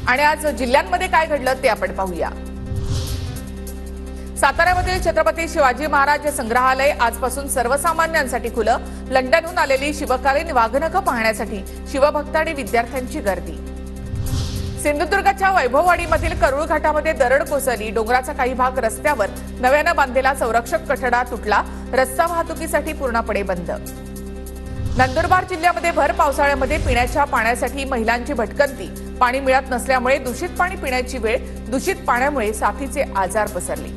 आणि आज जिल्ह्यांमध्ये काय घडलं ते आपण पाहूया। साताऱ्यामधील छत्रपती शिवाजी महाराज संग्रहालय आजपासून सर्वसामान्यांसाठी खुलं। लंडनहून आलेली शिवकालीन वाघनखं पाहण्यासाठी शिवभक्त आणि विद्यार्थ्यांची गर्दी। सिंधुदुर्गच्या वैभववाडीमधील करुळ घाटामध्ये दरड कोसळली। डोंगराचा काही भाग रस्त्यावर नव्यानं बांधलेला संरक्षक कठडा तुटला। रस्ता वाहतुकीसाठी पूर्णपणे बंद। नंदुरबार जिल्ह्यामध्ये भर पावसाळ्यामध्ये पिण्याच्या पाण्यासाठी महिलांची भटकंती। पाणी मिळत नसल्यामुळे दूषित पाणी पिण्याची वेळ। दूषित पाण्यामुळे साथीचे आजार पसरले।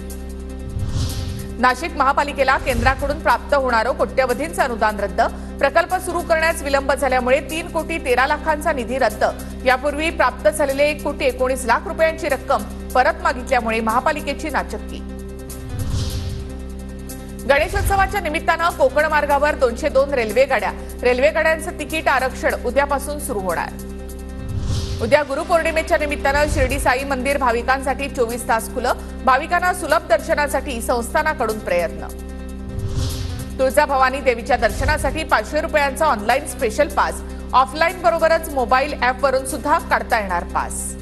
नाशिक महापालिकेला केंद्राकडून प्राप्त होणारं कोट्यवधींचं अनुदान रद्द। प्रकल्प सुरू करण्यास विलंब झाल्यामुळे 3,13,00,000चा निधी रद्द। यापूर्वी प्राप्त झालेले 1,19,00,000 रुपयांची रक्कम परत मागितल्यामुळे महापालिकेची नाचक्की। गणेशोत्सवाच्या निमित्तानं कोकण मार्गावर 202 रेल्वेगाड्यांचं तिकीट आरक्षण उद्यापासून सुरू होणार। उद्या गुरुपौर्णिमेच्या निमित्तानं शिर्डी साई मंदिर भाविकांसाठी 24 तास खुलं। भाविकांना सुलभ दर्शनासाठी संस्थानाकडून प्रयत्न। तुळजाभवानी देवीच्या दर्शनासाठी 500 रुपयांचा ऑनलाईन स्पेशल पास। ऑफलाईन बरोबरच मोबाईल ॲपवरून सुद्धा काढता येणार पास।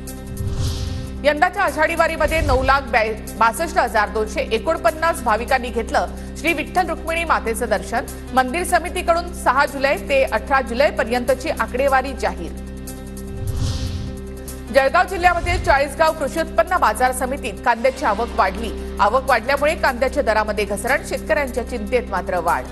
यंदाच्या आषाढी वारीमध्ये 9,62,249 भाविकांनी घेतलं श्री विठ्ठल रुक्मिणी मातेचं दर्शन। मंदिर समितीकडून 6 जुलै ते 18 जुलै पर्यंतची आकडेवारी जाहीर। जळगाव जिल्ह्यामध्ये चाळीसगाव कृषी उत्पन्न बाजार समितीत कांद्याची आवक वाढली। आवक वाढल्यामुळे कांद्याच्या दरामध्ये घसरण। शेतकऱ्यांच्या चिंतेत मात्र वाढ।